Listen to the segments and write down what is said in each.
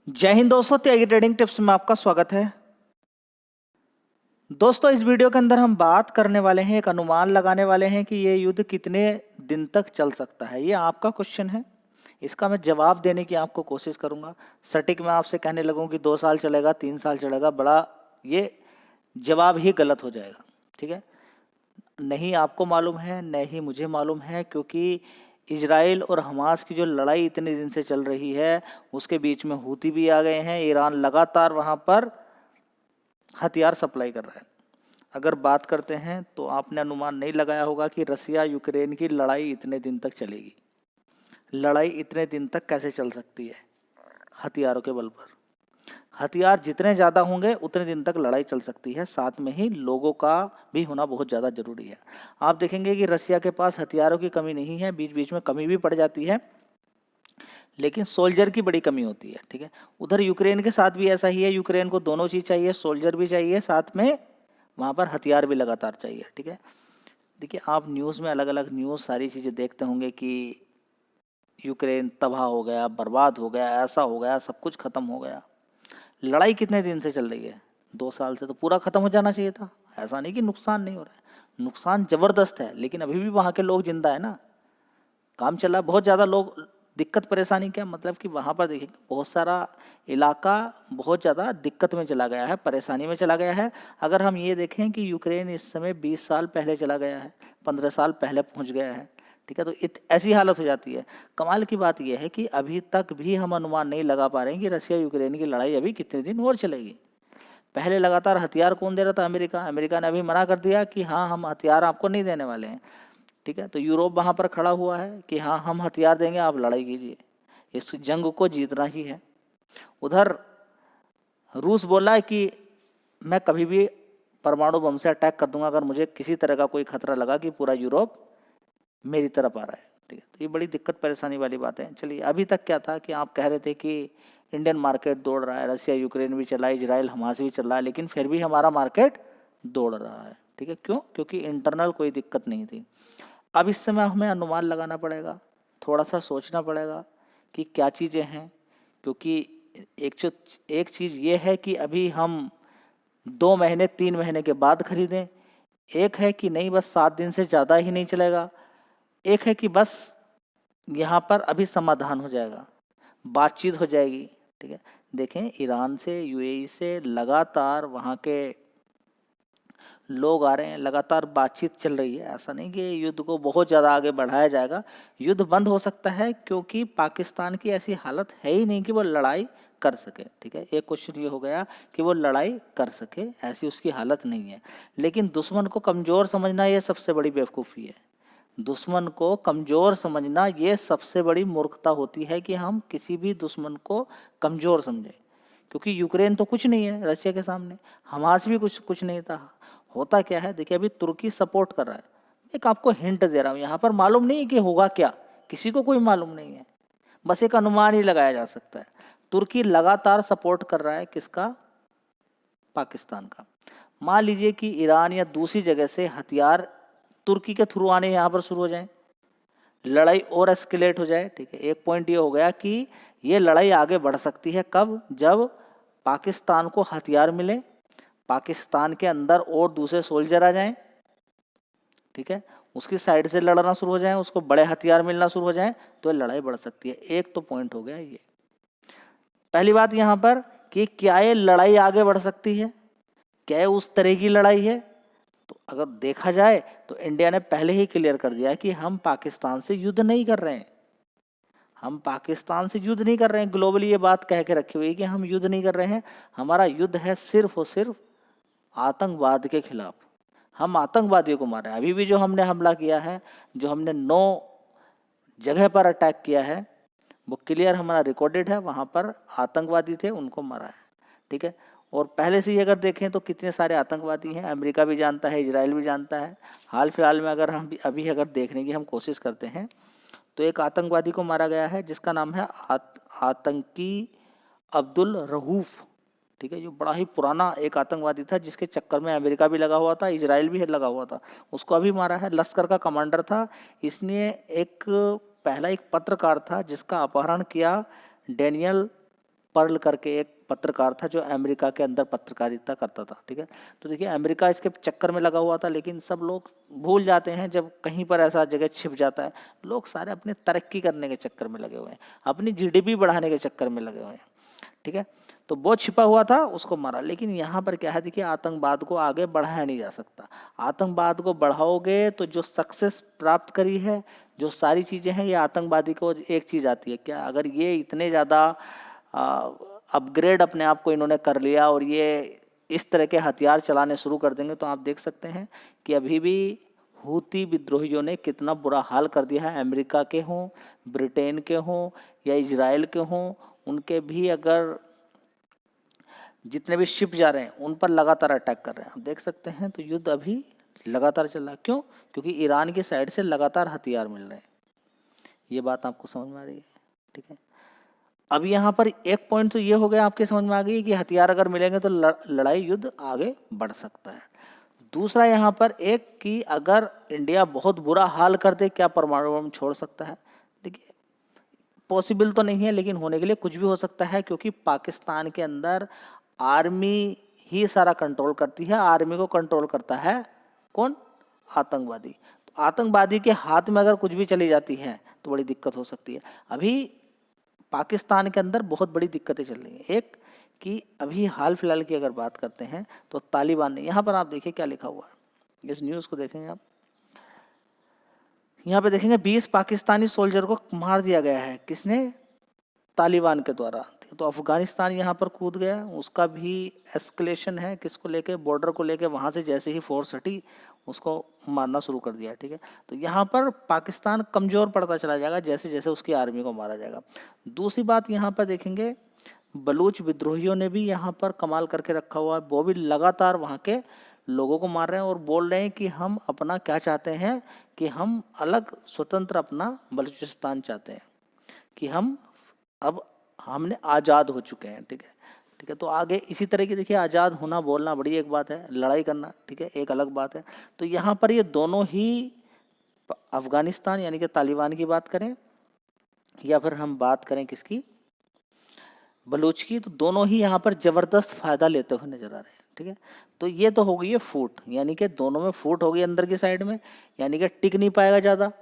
जय हिंद दोस्तों, त्यागी trading tips में आपका स्वागत है। दोस्तों, इस वीडियो के अंदर हम बात करने वाले हैं, एक अनुमान लगाने वाले हैं कि ये युद्ध कितने दिन तक चल सकता है। ये आपका क्वेश्चन है, इसका मैं जवाब देने की आपको कोशिश करूंगा। सटीक मैं आपसे कहने लगूं कि 2 साल चलेगा, 3 साल चलेगा, बड़ा ये जवाब ही गलत हो जाएगा। ठीक है, नहीं आपको मालूम है, नहीं मुझे मालूम है, क्योंकि इजराइल और हमास की जो लड़ाई इतने दिन से चल रही है, उसके बीच में हूती भी आ गए हैं। ईरान लगातार वहां पर हथियार सप्लाई कर रहा है। अगर बात करते हैं तो आपने अनुमान नहीं लगाया होगा कि रसिया यूक्रेन की लड़ाई इतने दिन तक चलेगी। लड़ाई इतने दिन तक कैसे चल सकती है? हथियारों के बल पर। हथियार जितने ज़्यादा होंगे उतने दिन तक लड़ाई चल सकती है। साथ में ही लोगों का भी होना बहुत ज़्यादा जरूरी है। आप देखेंगे कि रसिया के पास हथियारों की कमी नहीं है, बीच बीच में कमी भी पड़ जाती है, लेकिन सोल्जर की बड़ी कमी होती है। ठीक है, उधर यूक्रेन के साथ भी ऐसा ही है। यूक्रेन को दोनों चीज़ चाहिए, सोल्जर भी चाहिए, साथ में वहाँ पर हथियार भी लगातार चाहिए। ठीक है, देखिए आप न्यूज़ में अलग अलग न्यूज़ सारी चीज़ें देखते होंगे कि यूक्रेन तबाह हो गया, बर्बाद हो गया, ऐसा हो गया, सब कुछ ख़त्म हो गया। लड़ाई कितने दिन से चल रही है? 2 साल से। तो पूरा ख़त्म हो जाना चाहिए था। ऐसा नहीं कि नुकसान नहीं हो रहा है, नुकसान ज़बरदस्त है, लेकिन अभी भी वहाँ के लोग जिंदा है ना, काम चला। बहुत ज़्यादा लोग दिक्कत परेशानी क्या मतलब कि वहाँ पर देखिए बहुत सारा इलाका बहुत ज़्यादा दिक्कत में चला गया है, परेशानी में चला गया है। अगर हम ये देखें कि यूक्रेन इस समय 20 साल पहले चला गया है, 15 साल पहले पहुँच गया है। ठीक है, तो ऐसी हालत हो जाती है। कमाल की बात यह है कि अभी तक भी हम अनुमान नहीं लगा पा रहे हैं कि रसिया यूक्रेन की लड़ाई अभी कितने दिन और चलेगी। पहले लगातार हथियार कौन दे रहा था? अमेरिका। अमेरिका ने अभी मना कर दिया कि हाँ, हम हथियार आपको नहीं देने वाले हैं। ठीक है, तो यूरोप वहाँ पर खड़ा हुआ है कि हाँ, हम हथियार देंगे, आप लड़ाई कीजिए, इस जंग को जीतना ही है। उधर रूस बोला है कि मैं कभी भी परमाणु बम से अटैक कर दूंगा अगर मुझे किसी तरह का कोई खतरा लगा कि पूरा यूरोप मेरी तरफ आ रहा है। ठीक है, तो ये बड़ी दिक्कत परेशानी वाली बात है। चलिए, अभी तक क्या था कि आप कह रहे थे कि इंडियन मार्केट दौड़ रहा है, रसिया यूक्रेन भी चला, इजराइल हमास भी चल रहा है, लेकिन फिर भी हमारा मार्केट दौड़ रहा है। ठीक है, क्यों? क्योंकि इंटरनल कोई दिक्कत नहीं थी। अब इस समय हमें अनुमान लगाना पड़ेगा, थोड़ा सा सोचना पड़ेगा कि क्या चीज़ें हैं, क्योंकि एक चीज़ ये है कि अभी हम 2 महीने 3 महीने के बाद खरीदें, एक है कि नहीं बस 7 दिन से ज़्यादा ही नहीं चलेगा, एक है कि बस यहाँ पर अभी समाधान हो जाएगा, बातचीत हो जाएगी। ठीक है, देखें ईरान से, यूएई से लगातार वहाँ के लोग आ रहे हैं, लगातार बातचीत चल रही है। ऐसा नहीं कि युद्ध को बहुत ज़्यादा आगे बढ़ाया जाएगा। युद्ध बंद हो सकता है क्योंकि पाकिस्तान की ऐसी हालत है ही नहीं कि वो लड़ाई कर सके। ठीक है, एक क्वेश्चन ये हो गया कि वो लड़ाई कर सके, ऐसी उसकी हालत नहीं है। लेकिन दुश्मन को कमज़ोर समझना ये सबसे बड़ी बेवकूफ़ी है। दुश्मन को कमज़ोर समझना ये सबसे बड़ी मूर्खता होती है कि हम किसी भी दुश्मन को कमज़ोर समझें, क्योंकि यूक्रेन तो कुछ नहीं है रशिया के सामने, हमास भी कुछ नहीं था। होता क्या है, देखिए अभी तुर्की सपोर्ट कर रहा है। एक आपको हिंट दे रहा हूँ, यहाँ पर मालूम नहीं है कि होगा क्या, किसी को कोई मालूम नहीं है, बस एक अनुमान ही लगाया जा सकता है। तुर्की लगातार सपोर्ट कर रहा है किसका? पाकिस्तान का। मान लीजिए कि ईरान या दूसरी जगह से हथियार तुर्की के थ्रू आने यहाँ पर शुरू हो जाए, लड़ाई और एस्केलेट हो जाए। ठीक है, एक पॉइंट ये हो गया कि ये लड़ाई आगे बढ़ सकती है कब? जब पाकिस्तान को हथियार मिले, पाकिस्तान के अंदर और दूसरे सोल्जर आ जाएं, ठीक है, उसकी साइड से लड़ना शुरू हो जाए, उसको बड़े हथियार मिलना शुरू हो जाए, तो लड़ाई बढ़ सकती है। एक तो पॉइंट हो गया ये। पहली बात यहाँ पर कि क्या ये लड़ाई आगे बढ़ सकती है, क्या ये उस तरह की लड़ाई है? तो अगर देखा जाए तो इंडिया ने पहले ही क्लियर कर दिया है कि हम पाकिस्तान से युद्ध नहीं कर रहे हैं। हम पाकिस्तान से युद्ध नहीं कर रहे हैं, ग्लोबली ये बात कह के रखी हुई है कि हम युद्ध नहीं कर रहे हैं। हमारा युद्ध है सिर्फ और सिर्फ आतंकवाद के खिलाफ। हम आतंकवादियों को मार रहे हैं। अभी भी जो हमने हमला किया है, जो हमने 9 जगह पर अटैक किया है, वो क्लियर हमारा रिकॉर्डेड है। वहाँ पर आतंकवादी थे, उनको मारा है। ठीक है, और पहले से ही अगर देखें तो कितने सारे आतंकवादी हैं, अमेरिका भी जानता है, इजराइल भी जानता है। हाल फिलहाल में अगर हम अभी अगर देखने की हम कोशिश करते हैं तो एक आतंकवादी को मारा गया है जिसका नाम है आतंकी अब्दुल रहूफ। ठीक है, जो बड़ा ही पुराना एक आतंकवादी था जिसके चक्कर में अमेरिका भी लगा हुआ था, इजराइल भी लगा हुआ था, उसको अभी मारा है। लश्कर का कमांडर था। इसने पहला एक पत्रकार था जिसका अपहरण किया, डेनियल पर्ल करके एक पत्रकार था जो अमेरिका के अंदर पत्रकारिता करता था, ठीक है। तो देखिए अमेरिका इसके चक्कर में लगा हुआ था, लेकिन सब लोग भूल जाते हैं जब कहीं पर ऐसा जगह छिप जाता है। लोग सारे अपने तरक्की करने के चक्कर में लगे हुए हैं, अपनी जीडीपी बढ़ाने के चक्कर में लगे हुए हैं, ठीक है। तो वो छिपा हुआ था, उसको मारा। लेकिन यहाँ पर क्या है, देखिए आतंकवाद को आगे बढ़ाया नहीं जा सकता। आतंकवाद को बढ़ाओगे तो जो सक्सेस प्राप्त करी है, जो सारी चीज़ें हैं, ये आतंकवादी को एक चीज़ आती है क्या, अगर ये इतने ज़्यादा अपग्रेड अपने आप को इन्होंने कर लिया और ये इस तरह के हथियार चलाने शुरू कर देंगे, तो आप देख सकते हैं कि अभी भी हूती विद्रोहियों ने कितना बुरा हाल कर दिया है। अमेरिका के हों, ब्रिटेन के हों या इजराइल के हों, उनके भी अगर जितने भी शिप जा रहे हैं उन पर लगातार अटैक कर रहे हैं, आप देख सकते हैं। तो युद्ध अभी लगातार चल रहा है। क्यों? क्योंकि ईरान की साइड से लगातार हथियार मिल रहे हैं। ये बात आपको समझ में आ रही है, ठीक है। अब यहाँ पर एक पॉइंट तो ये हो गया, आपके समझ में आ गई कि हथियार अगर मिलेंगे तो लड़ाई युद्ध आगे बढ़ सकता है। दूसरा यहाँ पर एक कि अगर इंडिया बहुत बुरा हाल कर दे, क्या परमाणु बम छोड़ सकता है? देखिए पॉसिबल तो नहीं है, लेकिन होने के लिए कुछ भी हो सकता है, क्योंकि पाकिस्तान के अंदर आर्मी ही सारा कंट्रोल करती है। आर्मी को कंट्रोल करता है कौन? आतंकवादी। तो आतंकवादी के हाथ में अगर कुछ भी चली जाती है तो बड़ी दिक्कत हो सकती है। अभी पाकिस्तान के अंदर बहुत बड़ी दिक्कतें चल रही हैं। एक कि अभी हाल फिलहाल की अगर बात करते हैं तो तालिबान ने, यहाँ पर आप देखिए क्या लिखा हुआ है, इस न्यूज़ को देखेंगे आप, यहाँ पे देखेंगे 20 पाकिस्तानी सोल्जर को मार दिया गया है। किसने? तालिबान के द्वारा। तो अफगानिस्तान यहाँ पर कूद गया, उसका भी एस्केलेशन है, किसको लेके? बॉर्डर को लेके। वहाँ से जैसे ही फोर्स हटी उसको मारना शुरू कर दिया, ठीक है। तो यहाँ पर पाकिस्तान कमज़ोर पड़ता चला जाएगा जैसे जैसे उसकी आर्मी को मारा जाएगा। दूसरी बात यहाँ पर देखेंगे, बलूच विद्रोहियों ने भी यहाँ पर कमाल करके रखा हुआ है। वो भी लगातार वहाँ के लोगों को मार रहे हैं और बोल रहे हैं कि हम अपना क्या चाहते हैं, कि हम अलग स्वतंत्र अपना बलूचिस्तान चाहते हैं, कि हम अब हमने आज़ाद हो चुके हैं, ठीक है। ठीक है, तो आगे इसी तरह की देखिए, आज़ाद होना बोलना बड़ी एक बात है, लड़ाई करना, ठीक है, एक अलग बात है। तो यहाँ पर ये दोनों ही, अफगानिस्तान यानी कि तालिबान की बात करें या फिर हम बात करें किसकी, बलूच की, तो दोनों ही यहाँ पर ज़बरदस्त फ़ायदा लेते हुए नजर आ रहे हैं, ठीक है। तो ये तो हो गई है फूट, यानी कि दोनों में फूट हो गई अंदर की साइड में, यानी कि टिक नहीं पाएगा ज़्यादा,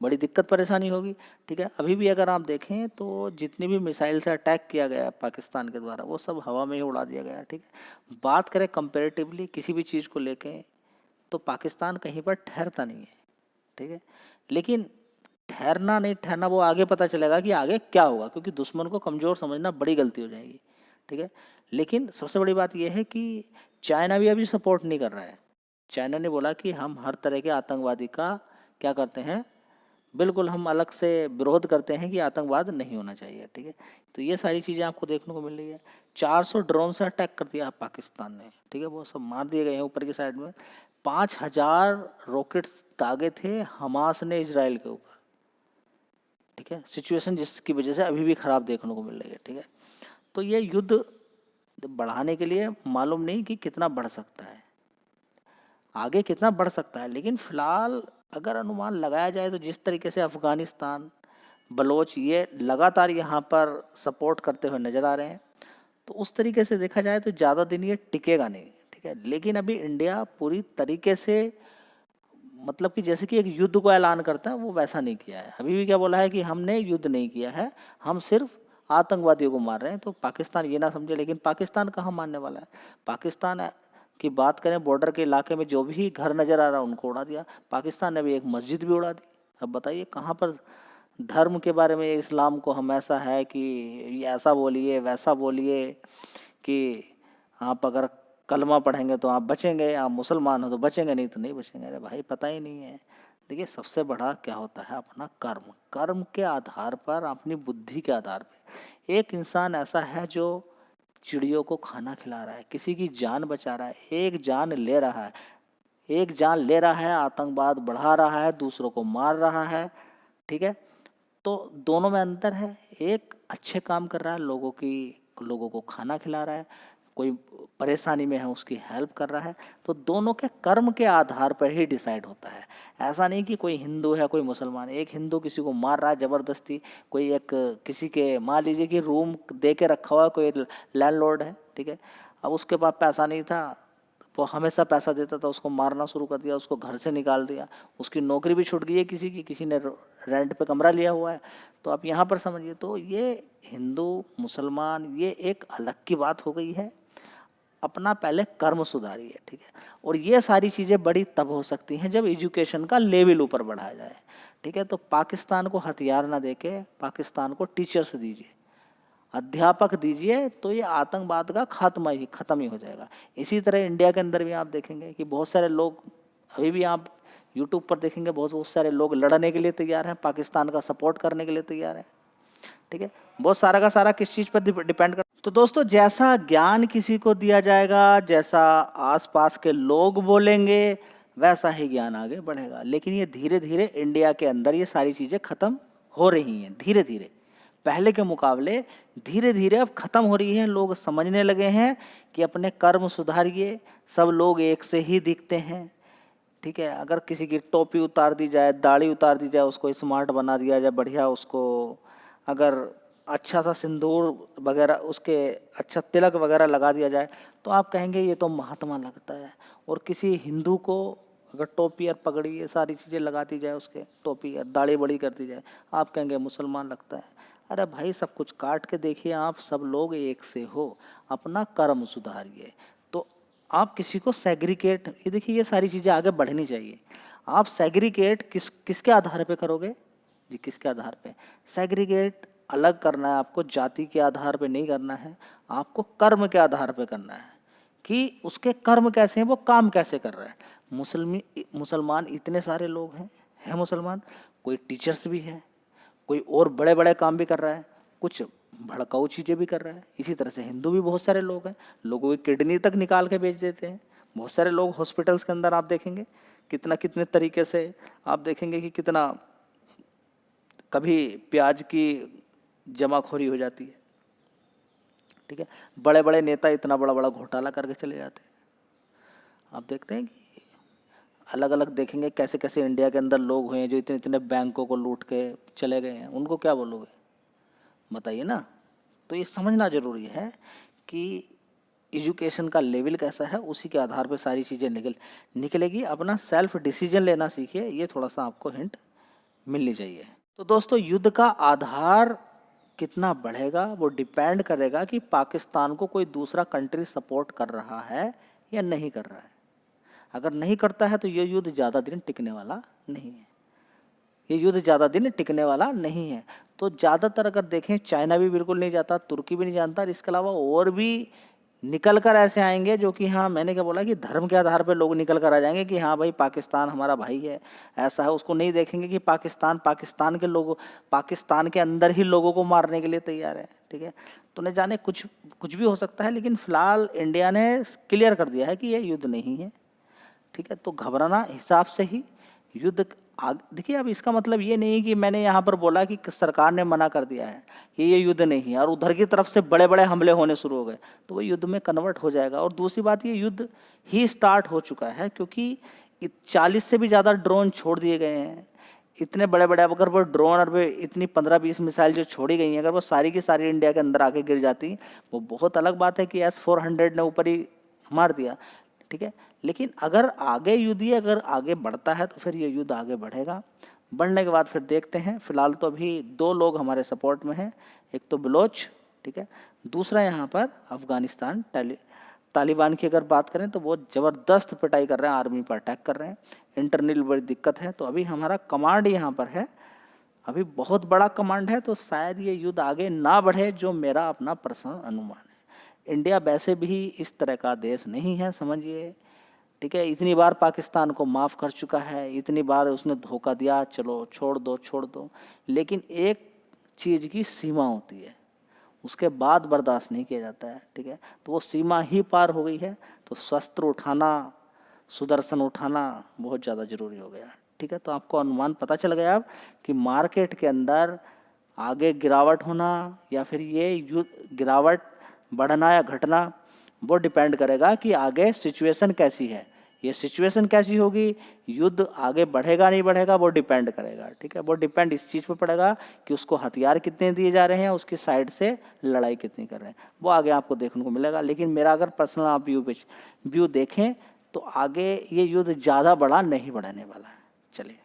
बड़ी दिक्कत परेशानी होगी, ठीक है। अभी भी अगर आप देखें तो जितनी भी मिसाइल से अटैक किया गया है पाकिस्तान के द्वारा, वो सब हवा में ही उड़ा दिया गया है, ठीक है। बात करें कंपेरेटिवली किसी भी चीज़ को लेके, तो पाकिस्तान कहीं पर ठहरता नहीं है, ठीक है। लेकिन ठहरना नहीं ठहरना वो आगे पता चलेगा कि आगे क्या होगा, क्योंकि दुश्मन को कमज़ोर समझना बड़ी गलती हो जाएगी, ठीक है। लेकिन सबसे बड़ी बात यह है कि चाइना भी अभी सपोर्ट नहीं कर रहा है। चाइना ने बोला कि हम हर तरह के आतंकवादी का क्या करते हैं, बिल्कुल हम अलग से विरोध करते हैं कि आतंकवाद नहीं होना चाहिए, ठीक है। तो ये सारी चीज़ें आपको देखने को मिल रही है। 400 ड्रोन से अटैक कर दिया पाकिस्तान ने, ठीक है, वो सब मार दिए गए हैं ऊपर की साइड में। 5000 रॉकेट्स दागे थे हमास ने इजराइल के ऊपर, ठीक है। सिचुएशन जिसकी वजह से अभी भी खराब देखने को मिल रही है, ठीक है। तो ये युद्ध बढ़ाने के लिए मालूम नहीं कि कितना बढ़ सकता है, आगे कितना बढ़ सकता है, लेकिन फिलहाल अगर अनुमान लगाया जाए तो जिस तरीके से अफगानिस्तान, बलोच ये लगातार यहाँ पर सपोर्ट करते हुए नजर आ रहे हैं, तो उस तरीके से देखा जाए तो ज़्यादा दिन ये टिकेगा नहीं, ठीक है। लेकिन अभी इंडिया पूरी तरीके से, मतलब कि जैसे कि एक युद्ध को ऐलान करता है, वो वैसा नहीं किया है। अभी भी क्या बोला है कि हमने युद्ध नहीं किया है, हम सिर्फ आतंकवादियों को मार रहे हैं। तो पाकिस्तान ये ना समझे, लेकिन पाकिस्तान कहाँ मानने वाला है। पाकिस्तान की बात करें, बॉर्डर के इलाके में जो भी घर नज़र आ रहा है उनको उड़ा दिया। पाकिस्तान ने भी एक मस्जिद भी उड़ा दी। अब बताइए कहाँ पर धर्म के बारे में, इस्लाम को हम ऐसा है कि ये ऐसा बोलिए वैसा बोलिए कि आप अगर कलमा पढ़ेंगे तो आप बचेंगे, आप मुसलमान हो तो बचेंगे, नहीं तो नहीं बचेंगे। अरे भाई पता ही नहीं है। देखिए सबसे बड़ा क्या होता है, अपना कर्म। कर्म के आधार पर, अपनी बुद्धि के आधार पर एक इंसान ऐसा है जो चिड़ियों को खाना खिला रहा है, किसी की जान बचा रहा है, एक जान ले रहा है, एक जान ले रहा है, आतंकवाद बढ़ा रहा है, दूसरों को मार रहा है, ठीक है। तो दोनों में अंतर है। एक अच्छे काम कर रहा है, लोगों को खाना खिला रहा है, कोई परेशानी में है उसकी हेल्प कर रहा है, तो दोनों के कर्म के आधार पर ही डिसाइड होता है। ऐसा नहीं कि कोई हिंदू है कोई मुसलमान है, एक हिंदू किसी को मार रहा है ज़बरदस्ती, कोई एक किसी के मान लीजिए कि रूम दे के रखा हुआ कोई लैंडलॉर्ड है, ठीक है, अब उसके पास पैसा नहीं था, वो हमेशा पैसा देता था, उसको मारना शुरू कर दिया, उसको घर से निकाल दिया, उसकी नौकरी भी छूट गई है, किसी ने रेंट पे कमरा लिया हुआ है। तो आप यहाँ पर समझिए, तो ये हिंदू मुसलमान ये एक अलग की बात हो गई है, अपना पहले कर्म सुधारिए, ठीक है। और ये सारी चीज़ें बड़ी तब हो सकती हैं जब एजुकेशन का लेवल ऊपर बढ़ाया जाए, ठीक है। तो पाकिस्तान को हथियार ना देके पाकिस्तान को टीचर्स दीजिए, अध्यापक दीजिए, तो ये आतंकवाद का खत्म ही हो जाएगा। इसी तरह इंडिया के अंदर भी आप देखेंगे कि बहुत सारे लोग, अभी भी आप यूट्यूब पर देखेंगे बहुत सारे लोग लड़ने के लिए तैयार हैं, पाकिस्तान का सपोर्ट करने के लिए तैयार हैं, ठीक है। बहुत सारा का सारा किस चीज़ पर डिपेंड कर। तो दोस्तों, जैसा ज्ञान किसी को दिया जाएगा, जैसा आसपास के लोग बोलेंगे, वैसा ही ज्ञान आगे बढ़ेगा। लेकिन ये धीरे धीरे इंडिया के अंदर ये सारी चीज़ें खत्म हो रही हैं, धीरे धीरे, पहले के मुकाबले धीरे धीरे अब खत्म हो रही है। लोग समझने लगे हैं कि अपने कर्म सुधारिए, सब लोग एक से ही दिखते हैं, ठीक है। अगर किसी की टोपी उतार दी जाए, दाढ़ी उतार दी जाए, उसको स्मार्ट बना दिया जाए, बढ़िया, उसको अगर अच्छा सा सिंदूर वगैरह, उसके अच्छा तिलक वगैरह लगा दिया जाए, तो आप कहेंगे ये तो महात्मा लगता है। और किसी हिंदू को अगर टोपी और पगड़ी ये सारी चीज़ें लगा दी जाए, उसके टोपी और दाढ़ी बड़ी कर दी जाए, आप कहेंगे मुसलमान लगता है। अरे भाई, सब कुछ काट के देखिए, आप सब लोग एक से हो, अपना कर्म सुधारिए। तो आप किसी को सेग्रीगेट, ये देखिए, ये सारी चीज़ें आगे बढ़नी चाहिए। आप सेग्रीगेट किसके आधार पे करोगे जी? किसके आधार पे? सेग्रीगेट अलग करना है आपको, जाति के आधार पे नहीं करना है, आपको कर्म के आधार पे करना है कि उसके कर्म कैसे हैं, वो काम कैसे कर रहा है। मुसलमान इतने सारे लोग हैं मुसलमान, कोई टीचर्स भी है, कोई और बड़े बड़े काम भी कर रहा है, कुछ भड़काऊ चीज़ें भी कर रहा है। इसी तरह से हिंदू भी बहुत सारे लोग हैं, लोगों की किडनी तक निकाल के बेच देते हैं। बहुत सारे लोग हॉस्पिटल्स के अंदर आप देखेंगे कितने तरीके से, आप देखेंगे कि कितना, कभी प्याज की जमाखोरी हो जाती है, ठीक है। बड़े बड़े नेता इतना बड़ा बड़ा घोटाला करके चले जाते हैं। आप देखते हैं कि अलग अलग देखेंगे कैसे कैसे इंडिया के अंदर लोग हुए हैं जो इतने इतने बैंकों को लूट के चले गए हैं, उनको क्या बोलोगे, बताइए ना। तो ये समझना जरूरी है कि एजुकेशन का लेवल कैसा है, उसी के आधार पर सारी चीज़ें निकलेगी। अपना सेल्फ डिसीजन लेना सीखिए, ये थोड़ा सा आपको हिंट मिलनी चाहिए। तो दोस्तों, युद्ध का आधार कितना बढ़ेगा वो डिपेंड करेगा कि पाकिस्तान को कोई दूसरा कंट्री सपोर्ट कर रहा है या नहीं कर रहा है। अगर नहीं करता है तो ये युद्ध ज़्यादा दिन टिकने वाला नहीं है, ये युद्ध ज़्यादा दिन टिकने वाला नहीं है। तो ज़्यादातर अगर देखें, चाइना भी बिल्कुल नहीं जाता, तुर्की भी नहीं जानता, और इसके अलावा और भी निकल कर ऐसे आएंगे जो कि, हाँ, मैंने क्या बोला कि धर्म के आधार पर लोग निकल कर आ जाएंगे कि हाँ भाई पाकिस्तान हमारा भाई है, ऐसा है। उसको नहीं देखेंगे कि पाकिस्तान के लोग पाकिस्तान के अंदर ही लोगों को मारने के लिए तैयार है, ठीक है। तो न जाने कुछ भी हो सकता है, लेकिन फिलहाल इंडिया ने क्लियर कर दिया है कि ये युद्ध नहीं है, ठीक है। तो घबराना हिसाब से ही युद्ध देखिए। अब इसका मतलब ये नहीं कि मैंने यहाँ पर बोला कि सरकार ने मना कर दिया है कि ये युद्ध नहीं है और उधर की तरफ से बड़े बड़े हमले होने शुरू हो गए, तो वो युद्ध में कन्वर्ट हो जाएगा। और दूसरी बात, ये युद्ध ही स्टार्ट हो चुका है, क्योंकि 40 से भी ज़्यादा ड्रोन छोड़ दिए गए हैं, इतने बड़े बड़े। अगर वो ड्रोन और इतनी 15-20 मिसाइल जो छोड़ी गई हैं, अगर वो सारी की सारी इंडिया के अंदर आके गिर जाती, वो बहुत अलग बात है कि S-400 ने ऊपर ही मार दिया, ठीक है। लेकिन अगर आगे युद्ध ये अगर आगे बढ़ता है तो फिर ये युद्ध आगे बढ़ेगा। बढ़ने के बाद फिर देखते हैं। फिलहाल तो अभी 2 लोग हमारे सपोर्ट में हैं, एक तो बलोच, ठीक है, दूसरा यहाँ पर अफगानिस्तान तालिबान की अगर बात करें तो वो ज़बरदस्त पिटाई कर रहे हैं, आर्मी पर अटैक कर रहे हैं, इंटरनल बड़ी दिक्कत है। तो अभी हमारा कमांड यहाँ पर है, अभी बहुत बड़ा कमांड है, तो शायद ये युद्ध आगे ना बढ़े, जो मेरा अपना पर्सनल अनुमान है। इंडिया वैसे भी इस तरह का देश नहीं है, समझिए, ठीक है। इतनी बार पाकिस्तान को माफ़ कर चुका है, इतनी बार उसने धोखा दिया, चलो छोड़ दो, लेकिन एक चीज़ की सीमा होती है, उसके बाद बर्दाश्त नहीं किया जाता है, ठीक है। तो वो सीमा ही पार हो गई है, तो शस्त्र उठाना, सुदर्शन उठाना बहुत ज़्यादा ज़रूरी हो गया, ठीक है। तो आपको अनुमान पता चल गया अब कि मार्केट के अंदर आगे गिरावट होना या फिर ये गिरावट बढ़ना या घटना, वो डिपेंड करेगा कि आगे सिचुएशन कैसी है। ये सिचुएशन कैसी होगी, युद्ध आगे बढ़ेगा नहीं बढ़ेगा, वो डिपेंड करेगा। ठीक है, वो डिपेंड इस चीज़ पर पड़ेगा कि उसको हथियार कितने दिए जा रहे हैं, उसकी साइड से लड़ाई कितनी कर रहे हैं, वो आगे आपको देखने को मिलेगा। लेकिन मेरा अगर पर्सनल आप व्यू देखें तो आगे ये युद्ध ज़्यादा बड़ा नहीं बढ़ने वाला है। चलिए।